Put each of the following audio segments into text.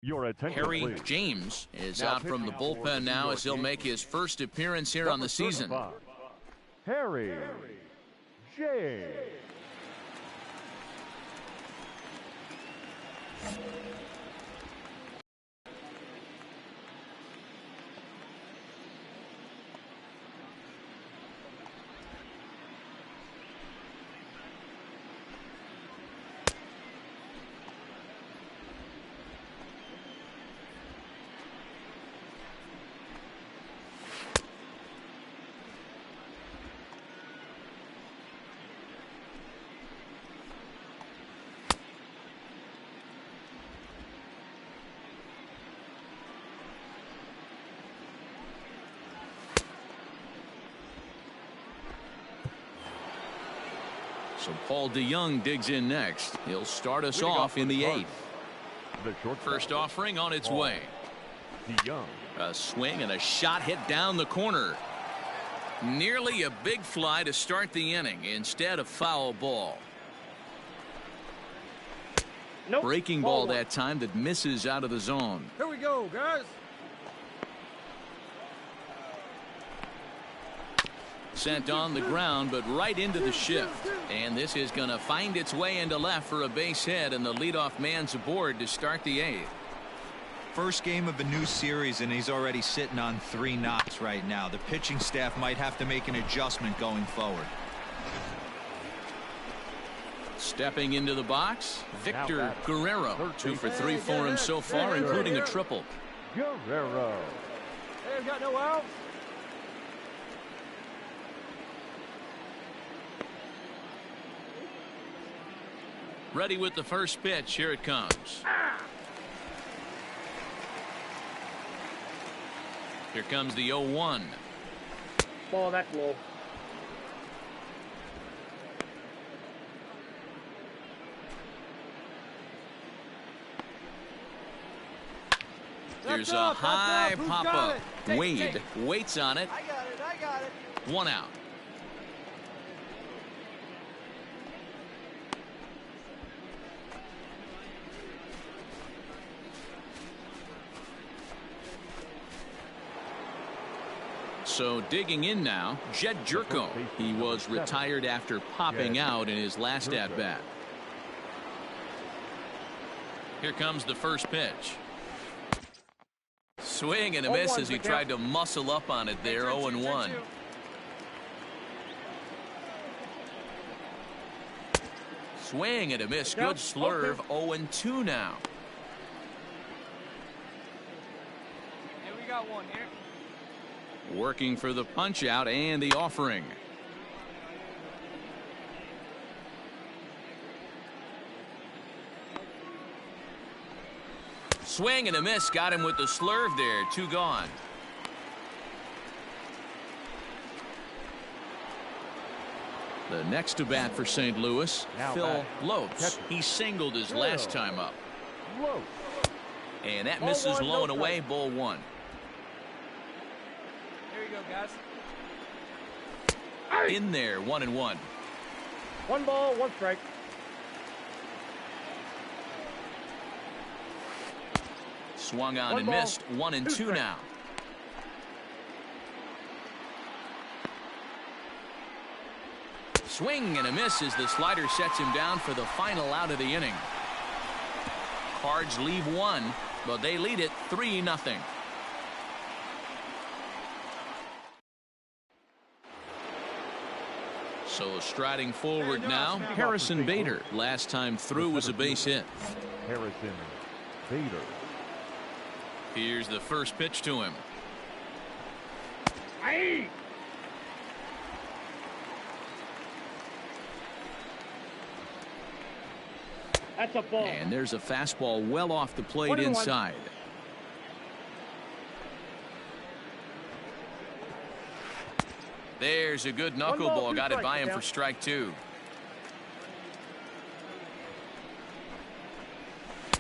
Your attention, Harry please. James is Now out from the pitching for bullpen the now New as he'll York make his first appearance here on Number the season. 35, Harry J. So Paul DeYoung digs in next. He'll start us off in the 8th. First offering on its way. DeYoung. A swing and a shot hit down the corner. Nearly a big fly to start the inning. Instead, a foul ball. Nope. Breaking ball that time that misses out of the zone. Here we go, guys. Sent on the ground, but right into the shift. And this is going to find its way into left for a base hit, and the leadoff man's aboard to start the 8th. First game of a new series, and he's already sitting on 3 knocks right now. The pitching staff might have to make an adjustment going forward. Stepping into the box, Victor Guerrero. 2 for 3 for him so far, including a triple. Guerrero. Hey, we got no outs. Ready with the first pitch. Here it comes. Here comes the 0-1. Ball, that's low. Here's a high pop-up. Wade waits on it. I got it. 1 out. So digging in now, Jed Jerko. He was retired after popping out in his last at-bat. Here comes the first pitch. Swing and a miss as he tried to muscle up on it there. 0-1. Swing and a miss. Good slurve. 0-2 now. Hey, we got one here. Working for the punch out and the offering. Swing and a miss. Got him with the slurve there. 2 gone. The next to bat for St. Louis, Phil Lopes. He singled his last time up. And that misses low and away. Ball 1. Here we go, guys. In there, 1-1. 1 ball, 1 strike. Swung on and missed. 1-2 now. Swing and a miss as the slider sets him down for the final out of the inning. Cards leave 1, but they lead it 3-0. So striding forward now, Harrison Bader. Last time through was a base hit. Harrison Bader. Here's the first pitch to him. Aye. That's a ball. And there's a fastball well off the plate inside. There's a good knuckleball. Got it by him for strike 2.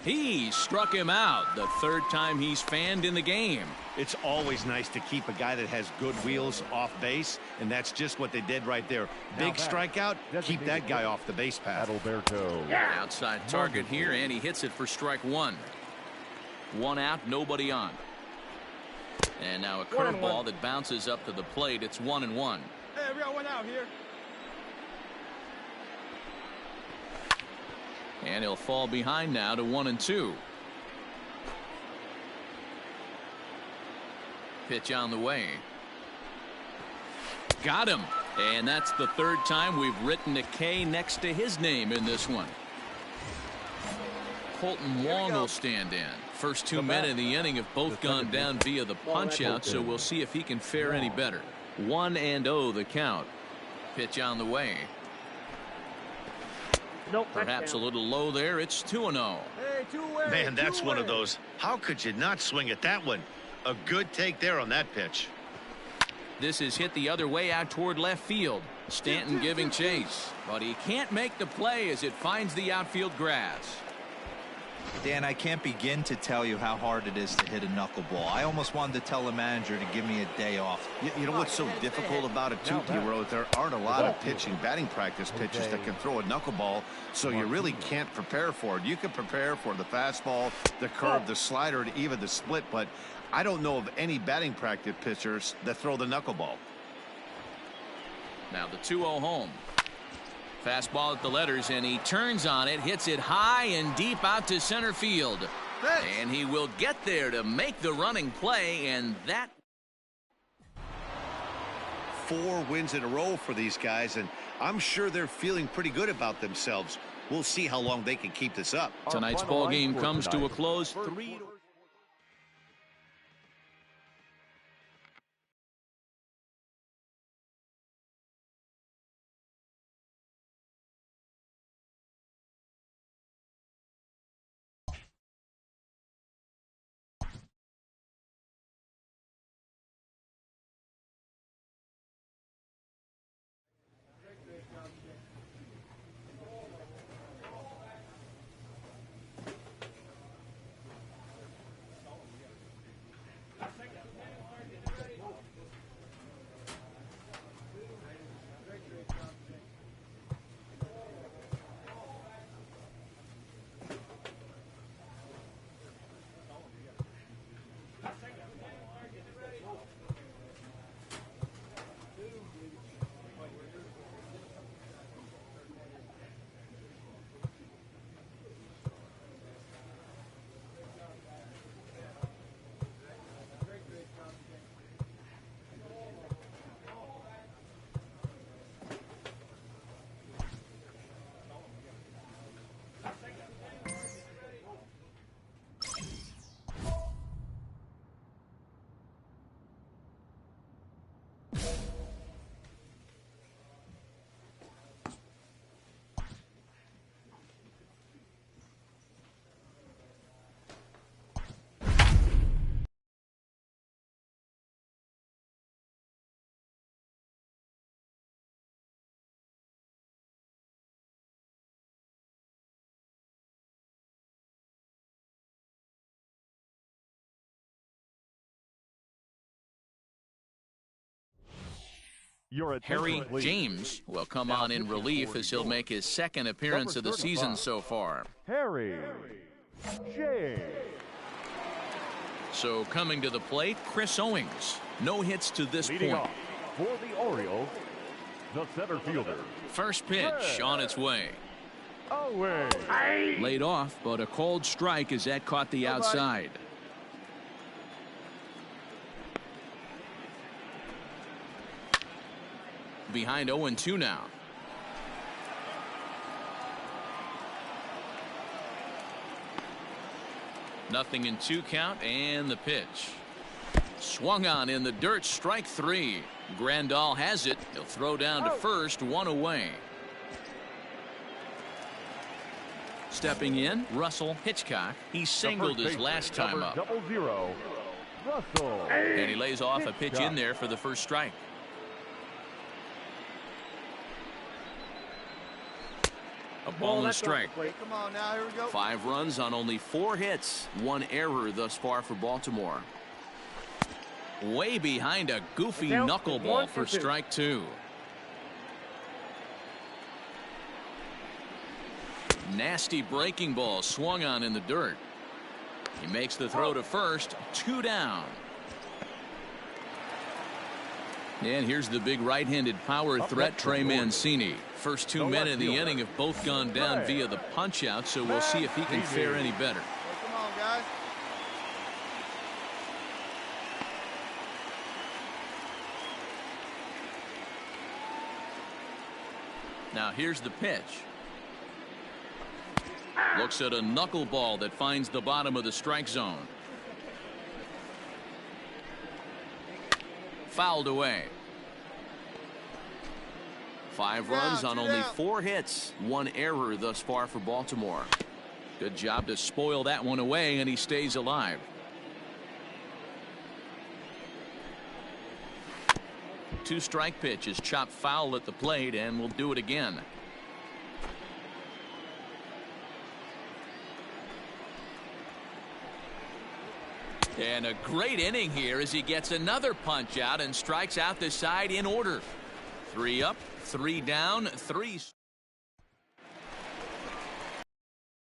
He struck him out. The 3rd time he's fanned in the game. It's always nice to keep a guy that has good wheels off base, and that's just what they did right there. Big strikeout, keep that guy off the base path. Adalberto. Outside target here, and he hits it for strike 1. One out, nobody on. And now a curveball that bounces up to the plate. It's 1-1. Hey, we got one out here. And he'll fall behind now to 1-2. Pitch on the way. Got him. And that's the third time we've written a K next to his name in this one. Colton Wong will stand in. First 2 men in the inning have both gone down via the punch out, so we'll see if he can fare any better. 1-0 the count. Pitch on the way. Nope. Perhaps a little low there. It's 2-0. Hey, two-way. Man, that's one of those. How could you not swing at that one? A good take there on that pitch. This is hit the other way out toward left field. Stanton giving chase, but he can't make the play as it finds the outfield grass. Dan, I can't begin to tell you how hard it is to hit a knuckleball. I almost wanted to tell the manager to give me a day off. You know what's so difficult about it too, T-Row? There aren't a lot of batting practice pitchers that can throw a knuckleball, so you really can't prepare for it. You can prepare for the fastball, the curve, the slider, and even the split, but I don't know of any batting practice pitchers that throw the knuckleball. Now the 2-0 home. Fastball at the letters, and he turns on it, hits it high and deep out to center field. And he will get there to make the running play, and that. 4 wins in a row for these guys, and I'm sure they're feeling pretty good about themselves. We'll see how long they can keep this up. Tonight's ball game comes to a close. 3-1. Harry James will come on in relief as he'll make his second appearance of the season so far. Harry James. So coming to the plate, Chris Owings. No hits to this Leading point. off for the Orioles, the center fielder. First pitch on its way. Owings. Laid off, but a cold strike as that caught the outside. Behind 0-2 now. Nothing in 2 count, and the pitch. Swung on in the dirt, strike 3. Grandal has it. He'll throw down to first, 1 away. Stepping in, Russell Hitchcock. He singled his last time up. 0-0. Russell. And he lays off a pitch in there for the first strike. A ball and strike. Come on now, here we go. 5 runs on only 4 hits. 1 error thus far for Baltimore. Way behind a goofy knuckleball for strike 2. Nasty breaking ball swung on in the dirt. He makes the throw to first. 2 down. And here's the big right-handed power threat, Trey Mancini. First 2 men in the inning have both gone down via the punch-out, so we'll see if he can fare any better. Come on, guys. Now here's the pitch. Looks at a knuckleball that finds the bottom of the strike zone. Fouled away. 5 runs on only 4 hits. 1 error thus far for Baltimore. Good job to spoil that one away, and he stays alive. Two-strike pitch is chopped foul at the plate, and we'll do it again. And a great inning here as he gets another punch out and strikes out the side in order. 3 up, 3 down, 3.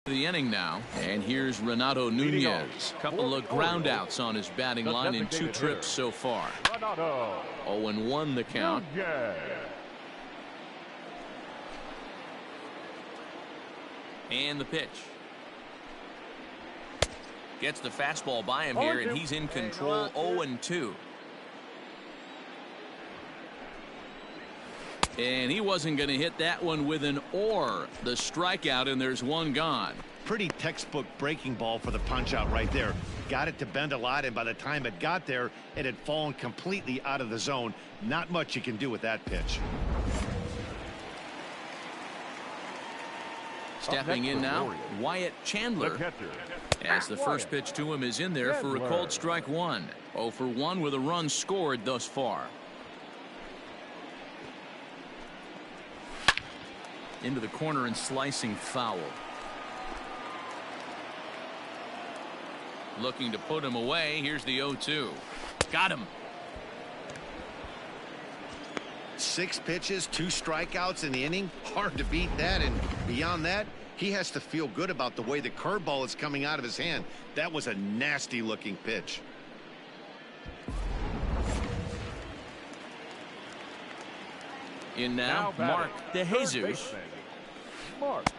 The inning now, and here's Renato Nunez. Couple of ground outs on his batting line in 2 trips so far. 0-1 the count. And the pitch. Gets the fastball by him here, and he's in control. 0-2. And he wasn't going to hit that one with an or. The strikeout, and there's 1 gone. Pretty textbook breaking ball for the punch out right there. Got it to bend a lot, and by the time it got there, it had fallen completely out of the zone. Not much you can do with that pitch. Stepping in now, Wyatt Chandler. As the first pitch to him is in there for a called strike 1. 0 for 1 with a run scored thus far. Into the corner and slicing foul. Looking to put him away. Here's the 0-2. Got him. 6 pitches, 2 strikeouts in the inning. Hard to beat that, and beyond that, he has to feel good about the way the curveball is coming out of his hand. That was a nasty looking pitch. In now, Mark DeJesus.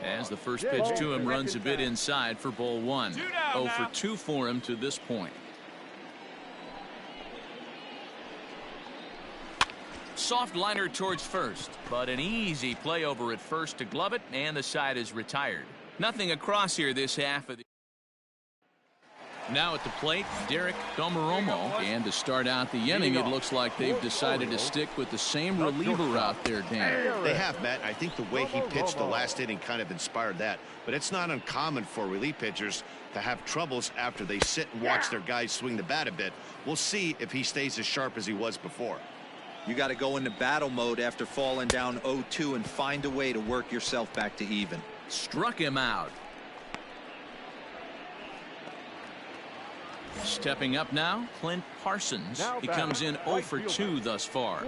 As the first pitch to him runs a bit inside for ball 1. 0 for 2 for him to this point. Soft liner towards first, but an easy play over at first to glove it, and the side is retired. Nothing across here this half of the. Now at the plate, Derek Domaromo, and to start out the inning, it looks like they've decided to stick with the same reliever out there, Dan. They have, Matt. I think the way he pitched the last inning kind of inspired that, but it's not uncommon for relief pitchers to have troubles after they sit and watch their guys swing the bat a bit. We'll see if he stays as sharp as he was before. You got to go into battle mode after falling down 0-2 and find a way to work yourself back to even. Struck him out. Stepping up now, Clint Parsons. He comes in 0 for 2 thus far.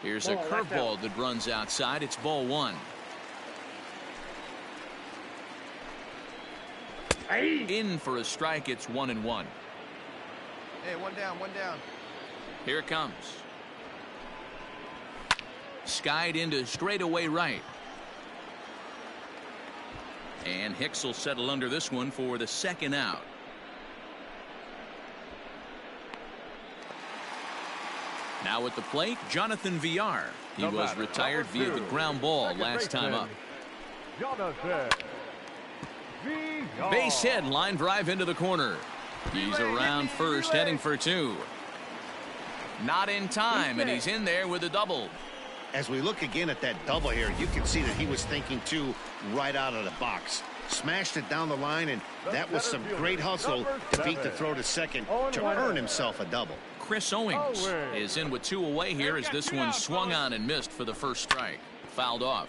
Here's a curveball that runs outside. It's ball 1. In for a strike. It's 1-1. Hey, 1 down, 1 down. Here it comes. Skied into straightaway right. And Hicks will settle under this one for the 2nd out. Now at the plate, Jonathan Villar. He was retired via the ground ball last time up. Base hit, line drive into the corner. He's around first, heading for 2. Not in time, and he's in there with a double. As we look again at that double here, you can see that he was thinking too right out of the box. Smashed it down the line, and that was some great hustle to beat the throw to second to earn himself a double. Chris Owings is in with 2 away here as this one swung on and missed for the first strike. Fouled off.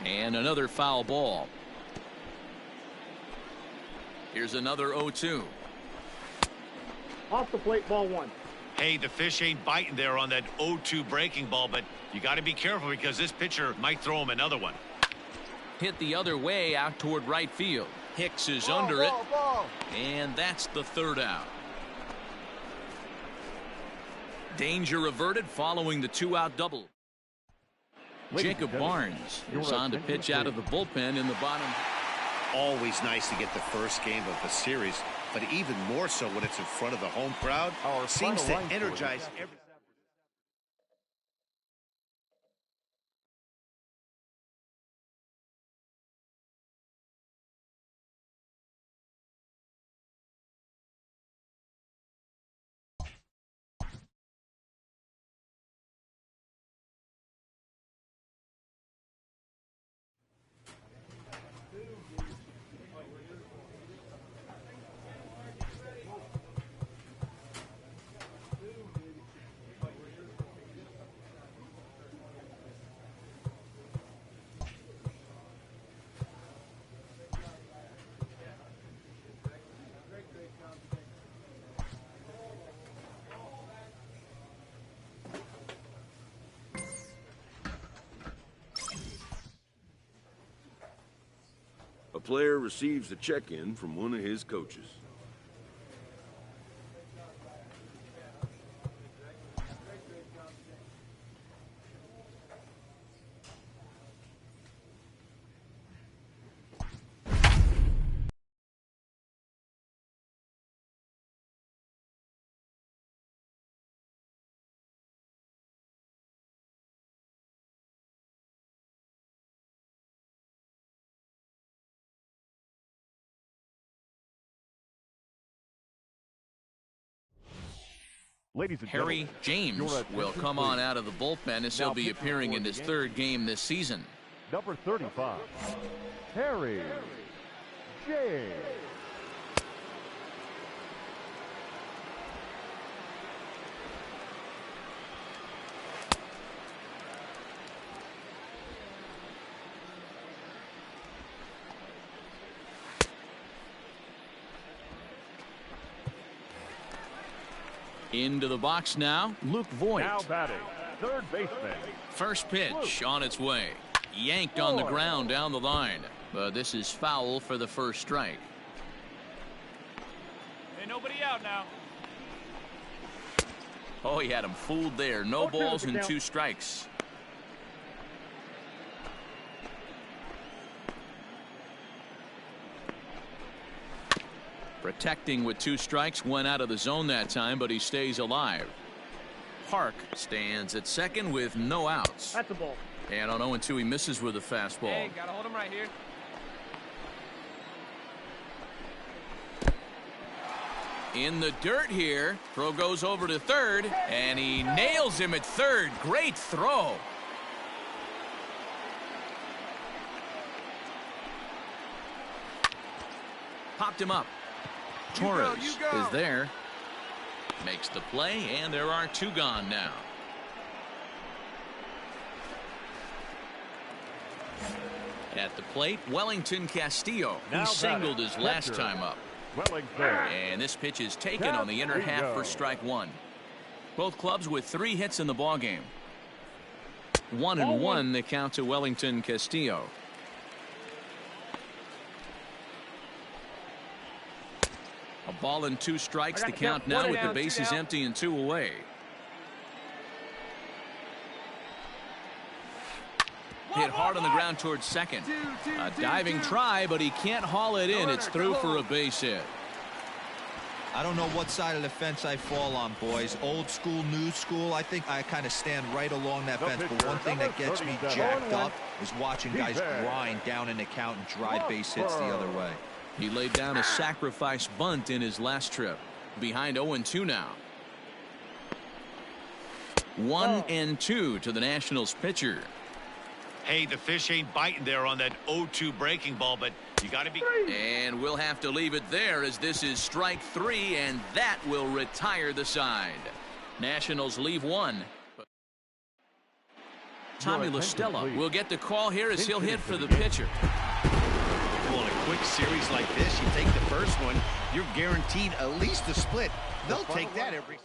And another foul ball. Here's another 0-2. Off the plate, ball 1. Hey, the fish ain't biting there on that 0-2 breaking ball, but you got to be careful because this pitcher might throw him another one. Hit the other way out toward right field. Hicks is under it. And that's the third out. Danger averted following the 2-out double. Jacob Barnes is on to pitch out of the bullpen in the bottom. Always nice to get the first game of the series, but even more so when it's in front of the home crowd. Seems to energize every. A player receives a check-in from one of his coaches. Ladies and Harry gentlemen, James will come on out of the bullpen as he'll be appearing in his third game this season. number 35, Harry James. Into the box now, Luke Voigt. Now batting, third baseman. First pitch on its way. Yanked on the ground down the line. But this is foul for the first strike. Ain't nobody out now. Oh, he had him fooled there. No balls and 2 strikes. Protecting with 2 strikes, went out of the zone that time, but he stays alive. Park stands at second with no outs. That's a ball. And on 0-2, he misses with a fastball. Hey, gotta hold him right here. In the dirt here. Throw goes over to third, and he nails him at third. Great throw. Popped him up. Torres is there. Makes the play, and there are 2 gone now. At the plate, Wellington Castillo, who singled his last time up. And this pitch is taken on the inner half for strike 1. Both clubs with 3 hits in the ballgame. 1-1 the count to Wellington Castillo. A ball and 2 strikes the count now with the bases empty and 2 away. Hit hard on the ground towards second. A diving try, but he can't haul it in. It's through for a base hit. I don't know what side of the fence I fall on, boys. Old school, new school. I think I kind of stand right along that fence. But one thing that gets me jacked up is watching guys grind down in the count and drive base hits the other way. He laid down a sacrifice bunt in his last trip. Behind 0-2 now. 1-2 to the Nationals pitcher. Hey, the fish ain't biting there on that 0-2 breaking ball, but you got to be. And we'll have to leave it there as this is strike 3, and that will retire the side. Nationals leave 1. Tommy La Stella will get the call here as he'll hit for the pitcher. Well, in a quick series like this, you take the first one, you're guaranteed at least a split. They'll take that every.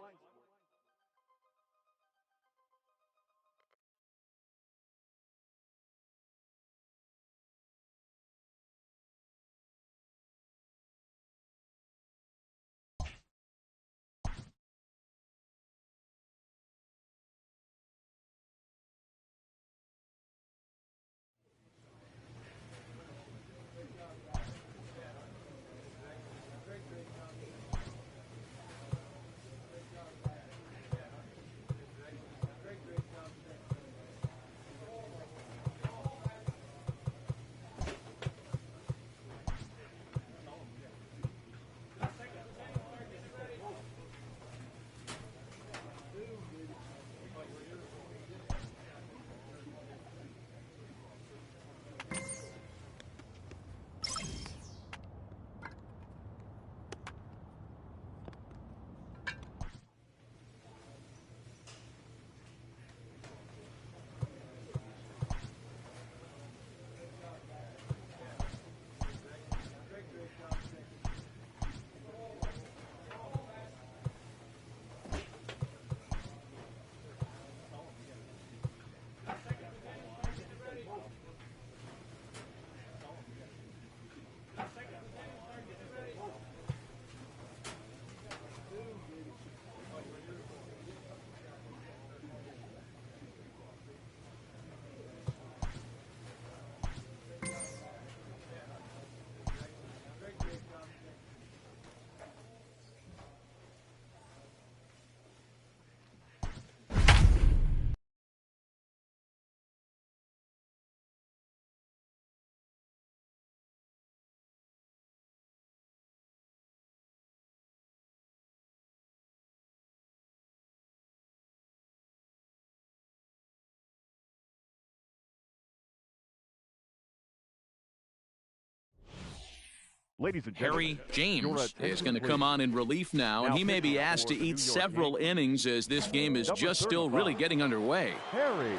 Ladies and Harry gentlemen, James is going to come on in relief now, and he may be asked to eat several innings as this game is just still really getting underway. Harry.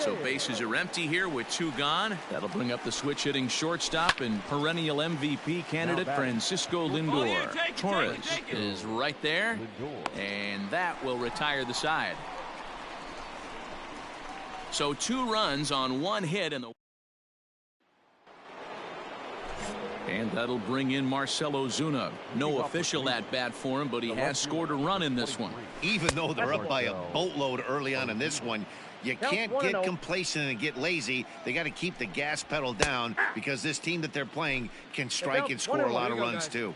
So bases are empty here with 2 gone. That'll bring up the switch-hitting shortstop and perennial MVP candidate Francisco Lindor. Torres is right there, and that will retire the side. So 2 runs on 1 hit in the... And that'll bring in Marcelo Zuna. No official at-bat for him, but he has scored a run in this one. Even though they're up by a boatload early on in this one, you can't get complacent and get lazy. They got to keep the gas pedal down because this team that they're playing can strike and score a lot of runs too.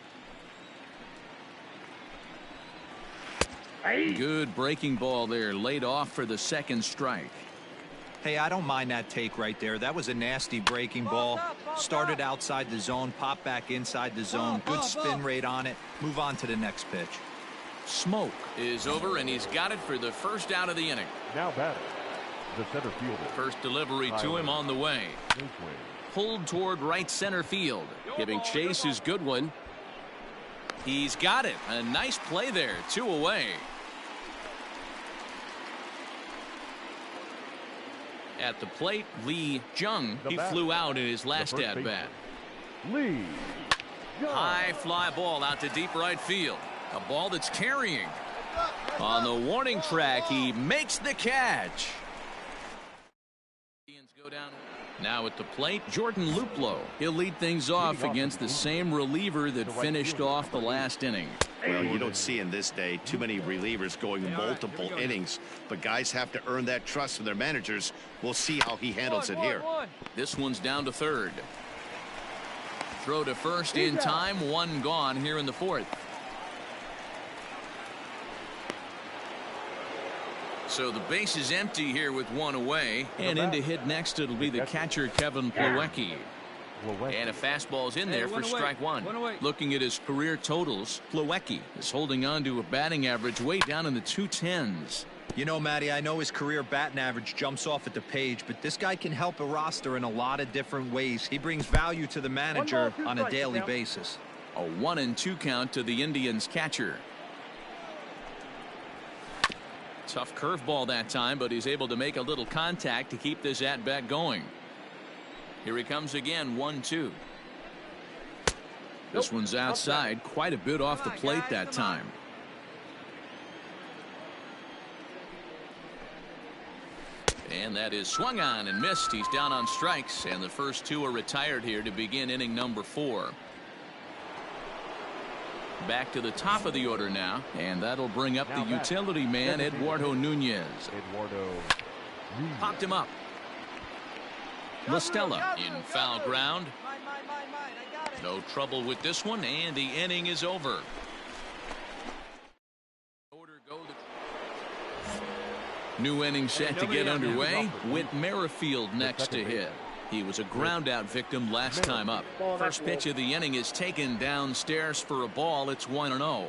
Good breaking ball there, laid off for the 2nd strike. Hey, I don't mind that take right there. That was a nasty breaking ball. Started outside the zone, popped back inside the zone. Good spin rate on it. Move on to the next pitch. Smoke is over, and he's got it for the 1st out of the inning. Now batting, the center fielder. First delivery to him on the way. Pulled toward right center field. Giving Chase his good one. He's got it. A nice play there. 2 away. At the plate, Lee Jung. He flew out in his last at-bat. Lee Jung. High fly ball out to deep right field. A ball that's carrying. On the warning track, he makes the catch. Go down. Now at the plate, Jordan Luplow. He'll lead things off against the same reliever that finished off the last inning. Well, you don't see in this day too many relievers going multiple innings, but guys have to earn that trust from their managers. We'll see how he handles it here. This one's down to 3rd. Throw to 1st in time. 1 gone here in the 4th. So the base is empty here with 1 away, and in to hit next it'll be the catcher Kevin Plawecki. And a fastball's in there for strike 1. Looking at his career totals, Plawecki is holding on to a batting average way down in the 210s. You know, Matty, I know his career batting average jumps off at the page, but this guy can help a roster in a lot of different ways. He brings value to the manager on a daily basis. A 1-2 count to the Indians catcher. Tough curveball that time, but he's able to make a little contact to keep this at-bat going. Here he comes again, 1-2. This one's outside, quite a bit off the plate that time. And that is swung on and missed. He's down on strikes, and the first 2 are retired here to begin inning number 4. Back to the top of the order now, and that'll bring up the utility man, Eduardo Nunez. Popped him up. La Stella in foul ground. No trouble with this one, and the inning is over. New inning set to get underway with Merrifield next to hit. He was a ground out victim last time up. First pitch of the inning is taken downstairs for a ball. It's 1-0.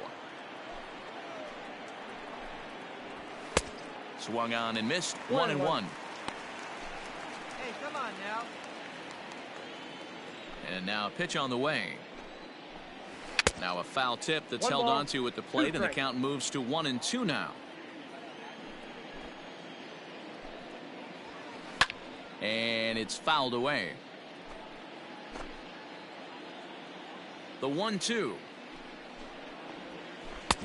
Swung on and missed. 1-1. Hey, come on now. And now a pitch on the way. Now a foul tip that's held onto at the plate, and the count moves to 1-2 now. And it's fouled away. The 1-2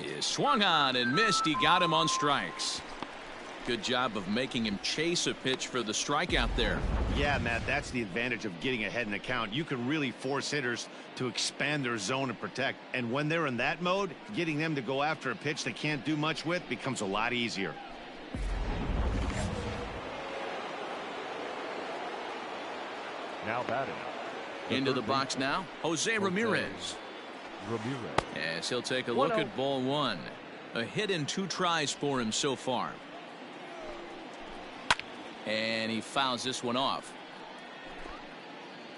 is swung on and missed. He got him on strikes. Good job of making him chase a pitch for the strikeout there. Yeah, Matt, that's the advantage of getting ahead in the count. You can really force hitters to expand their zone and protect. And when they're in that mode, getting them to go after a pitch they can't do much with becomes a lot easier. Now batting. Into the box now, Jose Ramirez. As he'll take a look at ball 1. A hit in 2 tries for him so far. And he fouls this one off.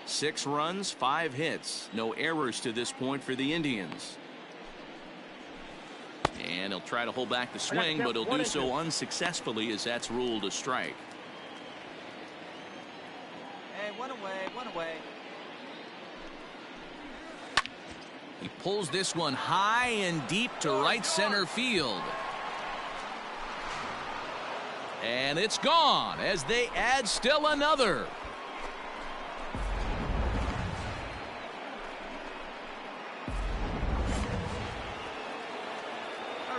6 runs, 5 hits. No errors to this point for the Indians. And he'll try to hold back the swing, but he'll do so unsuccessfully as that's ruled a strike. Hey, one away, one away. He pulls this one high and deep to right center field. And it's gone as they add still another.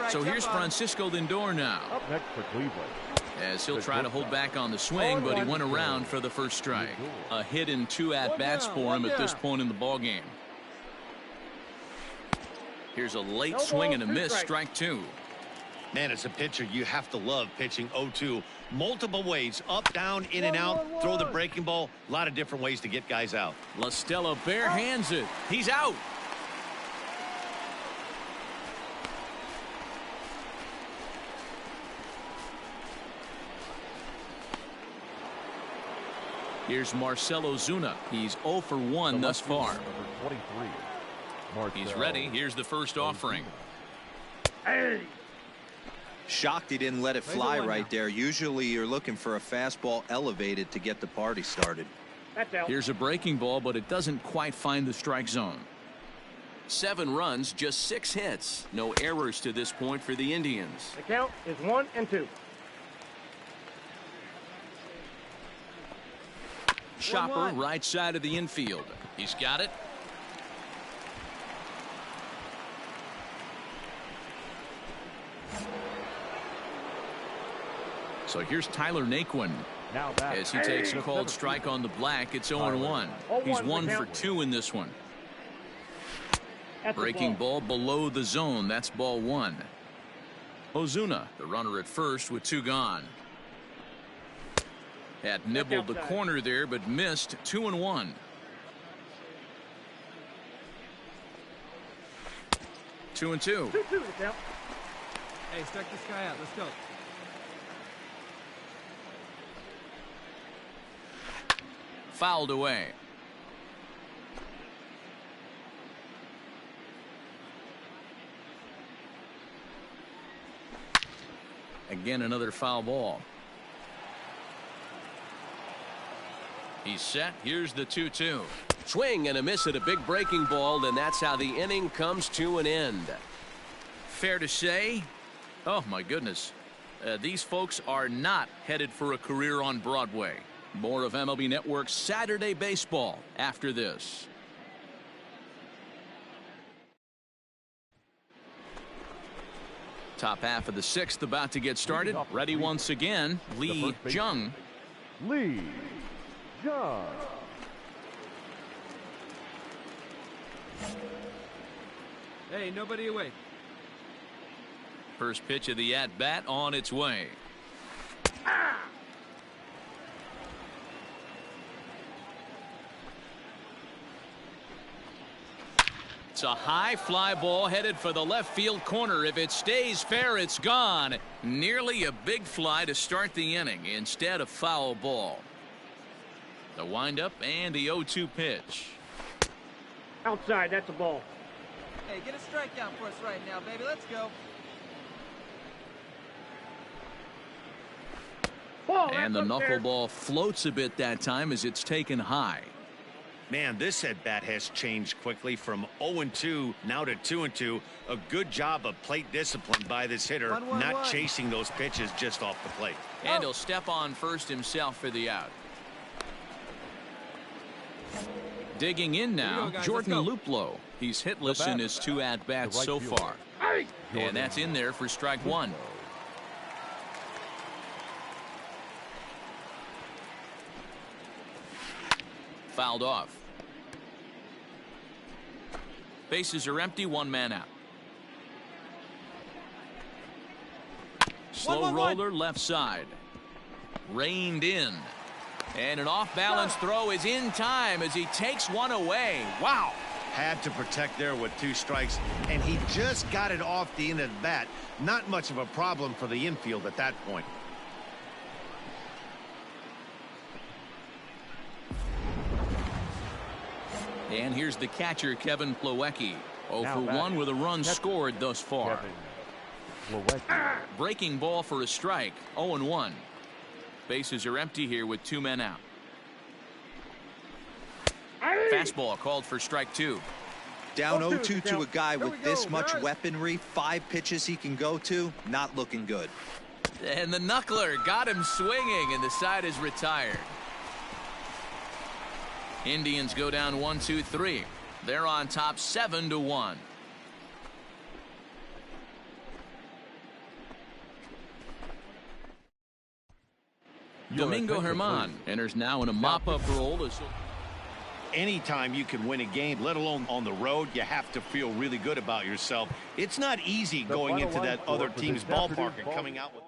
So here's Francisco Lindor now. Up next for Cleveland. As he'll try to hold back on the swing, but he went around for the first strike. A hit and 2 at-bats for him at this point in the ballgame. Here's a late swing and a miss, strike 2. Man, as a pitcher, you have to love pitching 0-2. Multiple ways, up, down, in and out, throw the breaking ball. A lot of different ways to get guys out. La Stella bare hands it. He's out. Here's Marcell Ozuna. He's 0 for 1 thus far. He's ready. Here's the first offering. Shocked he didn't let it fly right there. Usually you're looking for a fastball elevated to get the party started. Here's a breaking ball, but it doesn't quite find the strike zone. 7 runs, just 6 hits. No errors to this point for the Indians. The count is 1-2. Chopper right side of the infield. He's got it. So here's Tyler Naquin. As he takes a called strike on the black, it's 0-1. He's 1 for 2 in this one. Breaking ball below the zone. That's ball 1. Ozuna, the runner at first with 2 gone. Had nibbled the corner there, but missed. 2-1. Two and two. Hey, strike this guy out. Let's go. Fouled away. Again, another foul ball. He's set. Here's the 2-2. Swing and a miss at a big breaking ball, and that's how the inning comes to an end. Fair to say, oh my goodness, these folks are not headed for a career on Broadway. More of MLB Network's Saturday Baseball after this. Top half of the 6th about to get started. Ready once again, Lee Jung. Lee Jung. Hey, nobody away. First pitch of the at-bat on its way. It's a high fly ball headed for the left field corner. If it stays fair, it's gone. Nearly a big fly to start the inning. Instead, a foul ball. The windup and the 0-2 pitch. Outside, that's a ball. Hey, get a strikeout for us right now, baby. Let's go. And the knuckleball floats a bit that time as it's taken high. Man, this at bat has changed quickly from 0-2 now to 2-2. A good job of plate discipline by this hitter, not chasing those pitches just off the plate. And he'll step on first himself for the out. Digging in now, Jordan Luplow. He's hitless in his 2 at-bats so far. And that's in there for strike 1. Fouled off. Bases are empty, 1 man out. Slow roller left side. Reined in. And an off-balance throw is in time as he takes one away. Wow. Had to protect there with 2 strikes, and he just got it off the end of the bat. Not much of a problem for the infield at that point. And here's the catcher, Kevin Plawecki. 0 for 1 with a run scored thus far. Breaking ball for a strike. 0-1. Bases are empty here with 2 men out. Fastball called for strike 2. Down 0-2 to a guy with this much weaponry, 5 pitches he can go to, not looking good. And the knuckler got him swinging, and the side is retired. Indians go down 1-2-3. They're on top 7-1. Domingo Germán enters now in a mop-up role. Anytime you can win a game, let alone on the road, you have to feel really good about yourself. It's not easy going into that other team's ballpark and coming out with...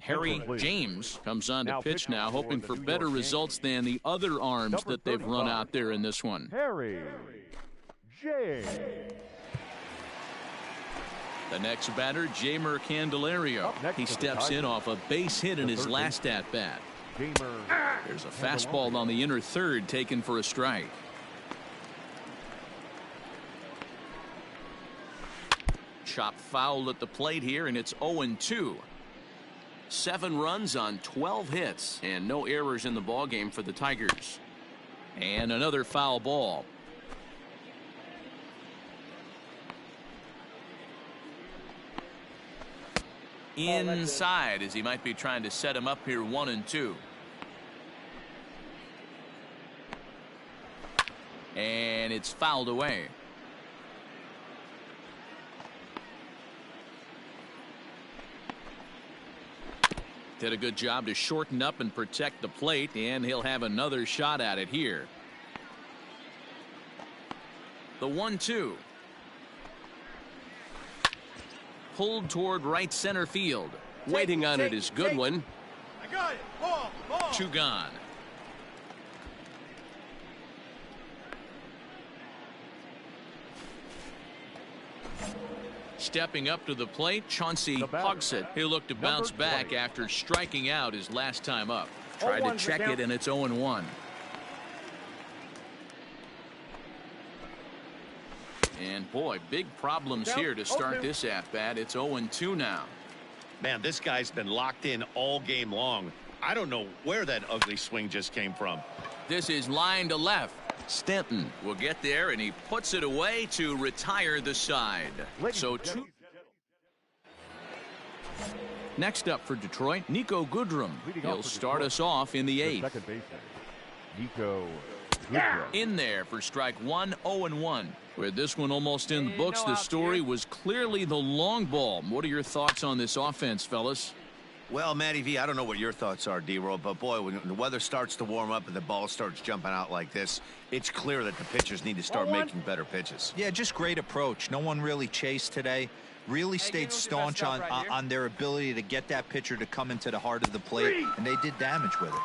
Harry James comes on to pitch now, hoping for better results than the other arms that they've run out there in this one. Harry James. The next batter, Jeimer Candelario. He steps in off a base hit in his last at-bat. There's a fastball on the inner third taken for a strike. Chop foul at the plate here, and it's 0-2. 7 runs on 12 hits and no errors in the ballgame for the Tigers. And another foul ball. Inside, as he might be trying to set him up here 1-2. And it's fouled away. Did a good job to shorten up and protect the plate, and he'll have another shot at it here. The 1-2. Pulled toward right center field. Waiting on it is Goodwin. I got it. Ball. 2 gone. Stepping up to the plate, Chauncey Hogsett. He'll look to bounce back after striking out his last time up. Tried to check it, and it's 0-1. And boy, big problems here to start this at-bat. It's 0-2 now. Man, this guy's been locked in all game long. I don't know where that ugly swing just came from. This is line to left. Stanton will get there, and he puts it away to retire the side. So two. Next up for Detroit, Nico Goodrum. He'll start us off in the 8th. Second baseman, Nico Goodrum. In there for strike 1, 0-1. With this one almost in the books, the story was clearly the long ball. What are your thoughts on this offense, fellas? Well, Matty V, I don't know what your thoughts are, D-Roll, but boy, when the weather starts to warm up and the ball starts jumping out like this, it's clear that the pitchers need to start making better pitches. Yeah, just great approach. No one really chased today. Really stayed staunch on their ability to get that pitcher to come into the heart of the plate, and they did damage with it.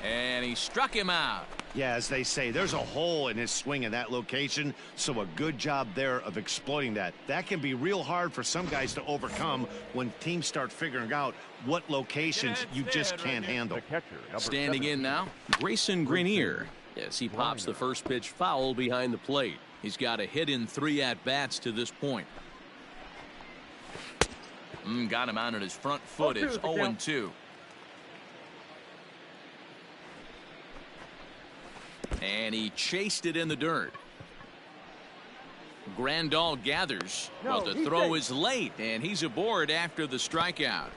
And he struck him out. Yeah, as they say, there's a hole in his swing in that location, so a good job there of exploiting that. That can be real hard for some guys to overcome when teams start figuring out what locations you just can't handle. Standing in now, Grayson Grenier. Yes, he pops the first pitch foul behind the plate. He's got a hit in 3 at-bats to this point. Got him out on his front foot. It's 0-2. And he chased it in the dirt. Grandal gathers, but the throw is late, and he's aboard after the strikeout.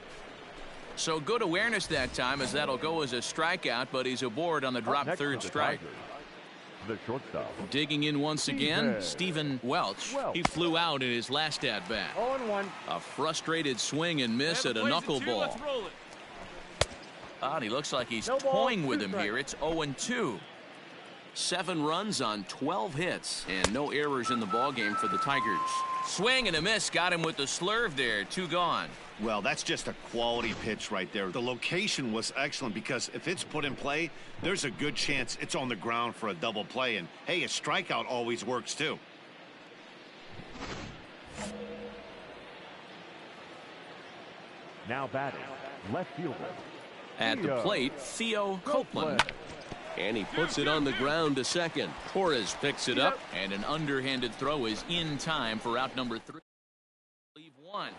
So good awareness that time, as that'll go as a strikeout, but he's aboard on the drop third strike. The shortstop. Digging in once again, Stephen Welch. He flew out in his last at-bat. 0-1. A frustrated swing and miss at a knuckleball. And he looks like he's toying with him here. It's 0-2. 7 runs on 12 hits, and no errors in the ballgame for the Tigers. Swing and a miss, got him with the slurve there. 2 gone. Well, that's just a quality pitch right there. The location was excellent because if it's put in play, there's a good chance it's on the ground for a double play. And, hey, a strikeout always works, too. Now batting, left fielder. At the plate, Theo Copeland. And he puts it on the ground to second. Torres picks it up, and an underhanded throw is in time for out number 3. Leave 1.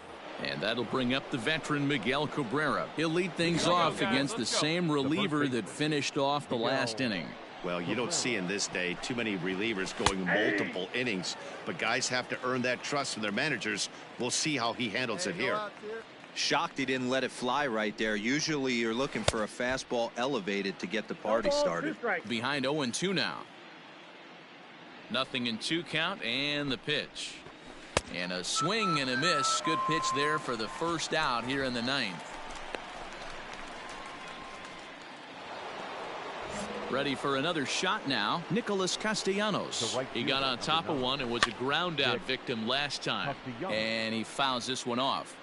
And that'll bring up the veteran Miguel Cabrera. He'll lead things off against the same reliever that finished off the last inning. Well, you don't see in this day too many relievers going multiple innings, but guys have to earn that trust from their managers. We'll see how he handles it here. Shocked he didn't let it fly right there. Usually you're looking for a fastball elevated to get the party started. Behind 0-2 now. Nothing in 2 count, and the pitch. And a swing and a miss. Good pitch there for the first out here in the 9th. Ready for another shot now, Nicholas Castellanos. He got on top of one and was a ground out victim last time, and he fouls this one off.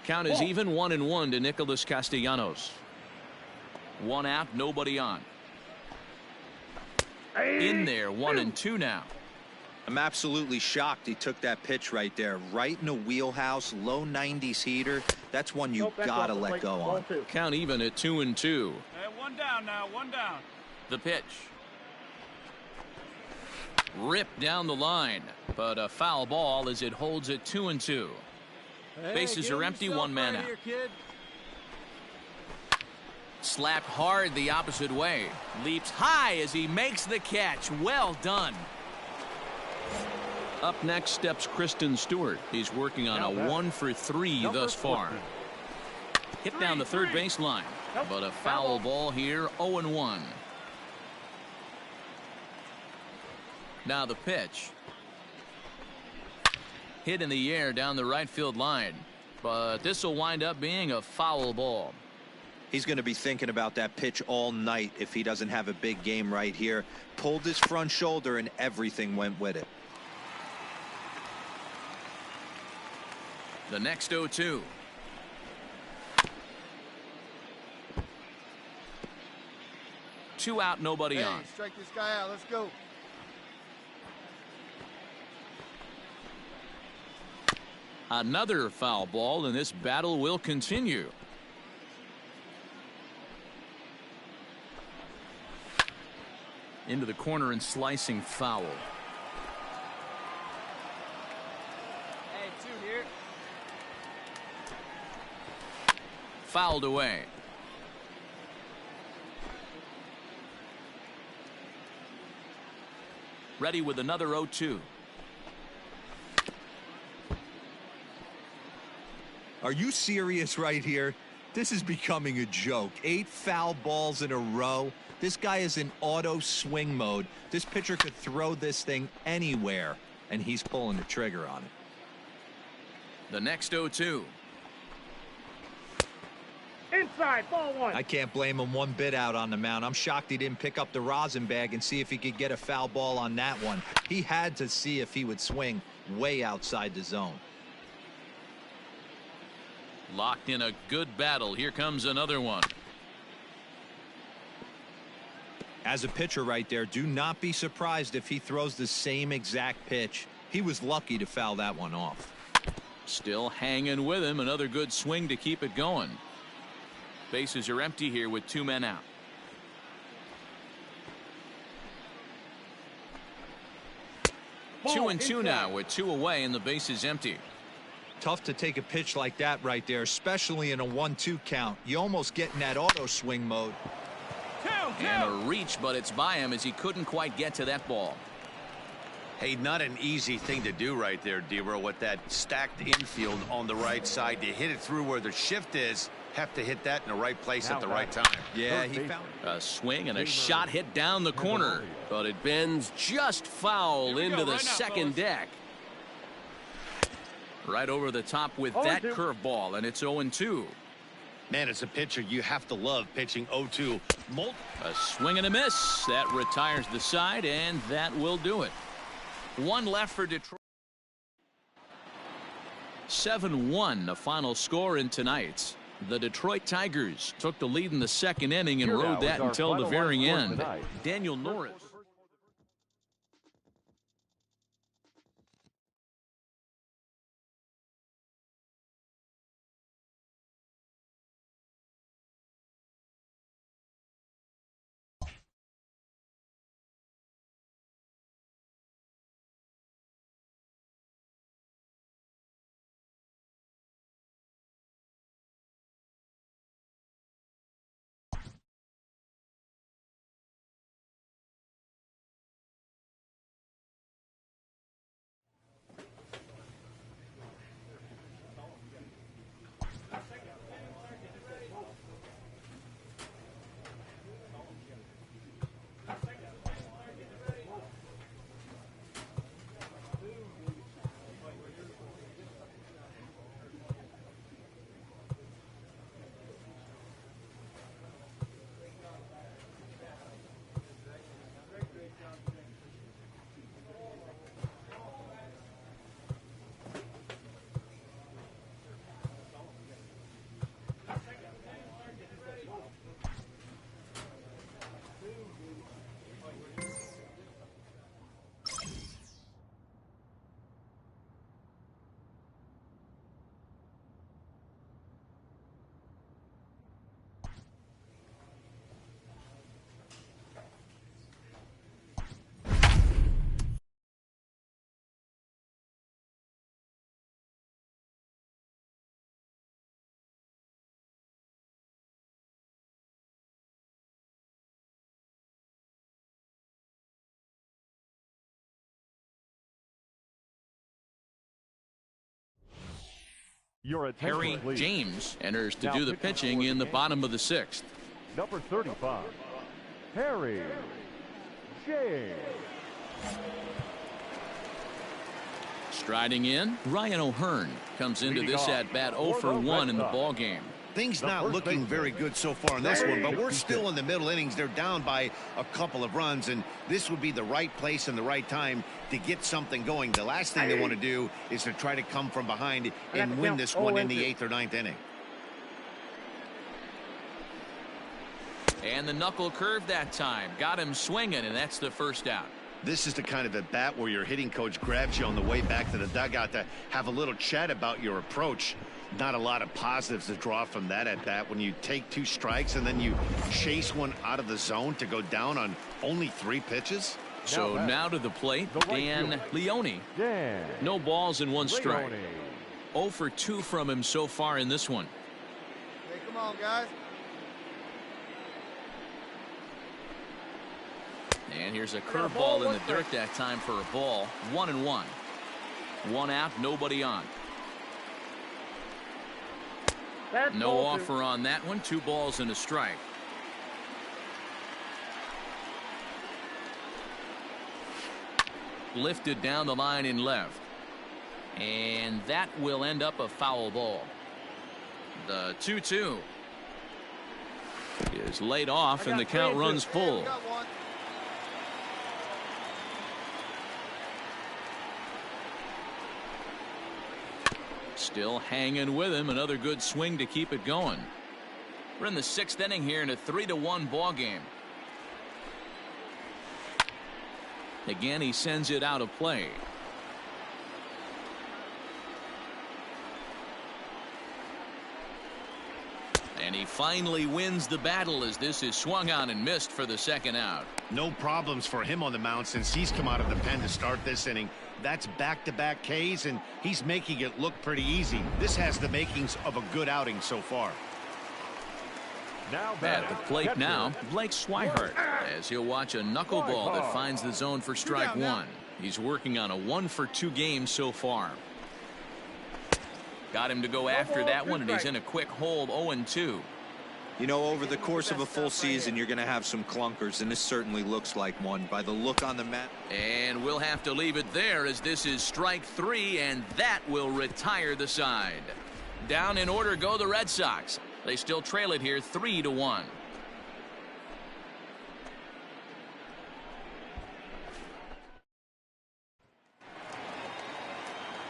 Count is even 1-1 to Nicholas Castellanos. 1 out, nobody on. In there, 1-2 now. I'm absolutely shocked he took that pitch right there, right in the wheelhouse, low 90s heater. That's one you gotta let go on. Count even at 2-2. Hey, 1 down now, 1 down. The pitch. Ripped down the line, but a foul ball as it holds at 2-2. Bases are empty, 1 man out. Slapped hard the opposite way. Leaps high as he makes the catch. Well done. Up next steps Kristen Stewart. He's working on a 1 for 3 thus far. Hit down the third baseline, but a foul ball here, 0-1. Now the pitch. Hit in the air down the right field line, but this will wind up being a foul ball. He's going to be thinking about that pitch all night if he doesn't have a big game right here. Pulled his front shoulder and everything went with it. The next 0-2. Two out, nobody on. Strike this guy out. Let's go. Another foul ball, and this battle will continue. Into the corner and slicing foul. Hey, 2 here. fouled away. Ready with another 0-2. Are you serious right here? This is becoming a joke. 8 foul balls in a row. This guy is in auto swing mode. This pitcher could throw this thing anywhere, and he's pulling the trigger on it. The next 0-2. Inside, ball 1. I can't blame him one bit out on the mound. I'm shocked he didn't pick up the rosin bag and see if he could get a foul ball on that one. He had to see if he would swing way outside the zone. Locked in a good battle. Here comes another one. As a pitcher right there, do not be surprised if he throws the same exact pitch. He was lucky to foul that one off. Still hanging with him. Another good swing to keep it going. Bases are empty here with 2 men out. Ball 2-2 now with 2 away and the base is empty. Tough to take a pitch like that right there, especially in a 1-2 count. You almost get in that auto swing mode. And a reach, but it's by him as he couldn't quite get to that ball. Hey, not an easy thing to do right there, D-Row, with that stacked infield on the right side. To hit it through where the shift is, have to hit that in the right place at the right time. Yeah, he found a swing and a shot hit down the corner, but it bends just foul into the second deck. Right over the top with that curveball, and it's 0-2. Man, as a pitcher, you have to love pitching 0-2. A swing and a miss. That retires the side, and that will do it. 1 left for Detroit. 7-1, the final score in tonight's. The Detroit Tigers took the lead in the second inning and rode that until the very end. Daniel Norris. Harry James enters to do the pitching in the bottom of the 6th. Number 35, Harry James. Striding in, Ryan O'Hearn comes into this at bat 0 for 1 in the ball game. Things not looking very good so far in this one, but we're still in the middle innings. They're down by a couple of runs, and this would be the right place and the right time to get something going. The last thing they want to do is to try to come from behind and win this one in the 8th or 9th inning. And the knuckle curve that time got him swinging, and that's the first out. This is the kind of at bat where your hitting coach grabs you on the way back to the dugout to have a little chat about your approach. Not a lot of positives to draw from that at bat when you take 2 strikes and then you chase one out of the zone to go down on only 3 pitches. So now to the plate, Dan Leone. No balls and 1 strike. 0 for 2 from him so far in this one. Hey, come on, guys. And here's a curveball in the dirt that time for a ball. 1-1. One out, nobody on. No offer on that one. 2 balls and a strike. Lifted down the line in left. And that will end up a foul ball. The 2-2 is laid off and the count runs full. Still hanging with him. Another good swing to keep it going. We're in the 6th inning here in a 3-1 ball game. Again, he sends it out of play. And he finally wins the battle as this is swung on and missed for the 2nd out. No problems for him on the mound since he's come out of the pen to start this inning. That's back-to-back Ks, and he's making it look pretty easy. This has the makings of a good outing so far. Now at the plate now, Blake Swihart, as he'll watch a knuckleball that finds the zone for strike 1. He's working on a 1-for-2 game so far. Got him to go after that one, and he's in a quick hold. 0-2. You know, over the course of a full season, you're going to have some clunkers, and this certainly looks like one by the look on the mat. And we'll have to leave it there as this is strike 3, and that will retire the side. Down in order go the Red Sox. They still trail it here 3-1.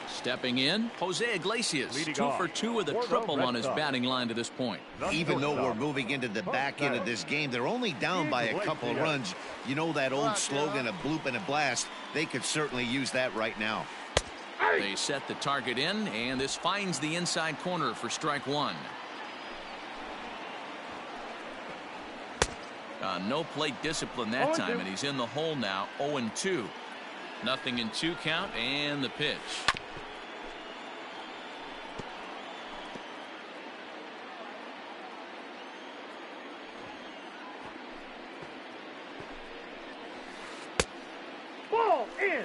Stepping in, Jose Iglesias, 2 for 2 with a triple on his batting line to this point. Even though we're moving into the back end of this game, they're only down by a couple of runs. You know that old slogan, a bloop and a blast. They could certainly use that right now. They set the target in, and this finds the inside corner for strike 1. No plate discipline that time, and he's in the hole now. 0-2. Nothing in 2 count, and the pitch. Ball in.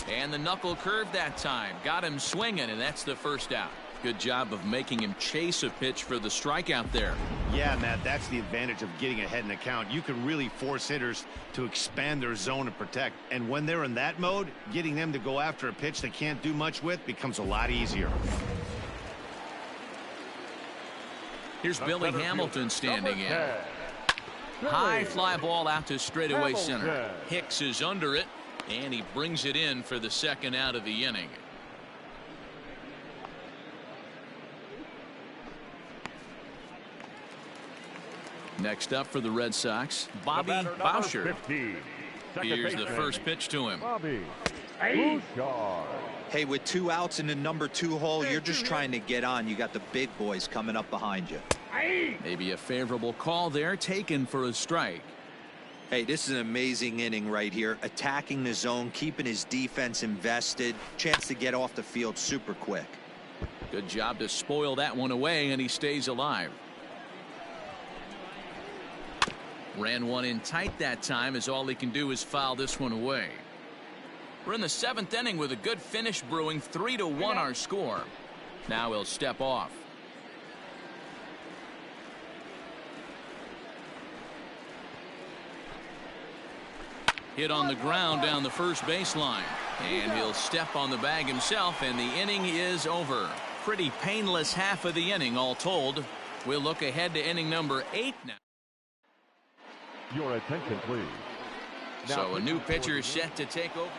And the knuckle curve that time. Got him swinging, and that's the 1st out. Good job of making him chase a pitch for the strikeout there. Yeah, Matt, that's the advantage of getting ahead in the count. You can really force hitters to expand their zone and protect. And when they're in that mode, getting them to go after a pitch they can't do much with becomes a lot easier. Here's Billy Hamilton standing in. High fly ball out to straightaway center. Hicks is under it, and he brings it in for the 2nd out of the inning. Next up for the Red Sox, Bobby Boucher. Here's the first pitch to him. Hey, with 2 outs in the number 2 hole, you're just trying to get on. You got the big boys coming up behind you. Maybe a favorable call there, taken for a strike. Hey, this is an amazing inning right here. Attacking the zone, keeping his defense invested. Chance to get off the field super quick. Good job to spoil that one away, and he stays alive. Ran one in tight that time, as all he can do is foul this one away. We're in the 7th inning with a good finish brewing. 3-1 our score. Now he'll step off. Hit on the ground down the first baseline, and he'll step on the bag himself, and the inning is over. Pretty painless half of the inning all told. We'll look ahead to inning number 8 now. Your attention, please. So a new pitcher is set to take over.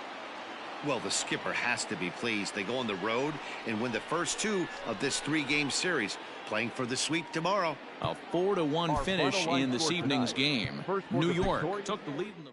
Well, the skipper has to be pleased. They go on the road and win the first 2 of this 3-game series, playing for the sweep tomorrow. A 4-1 finish in this evening's game. New York took the lead in the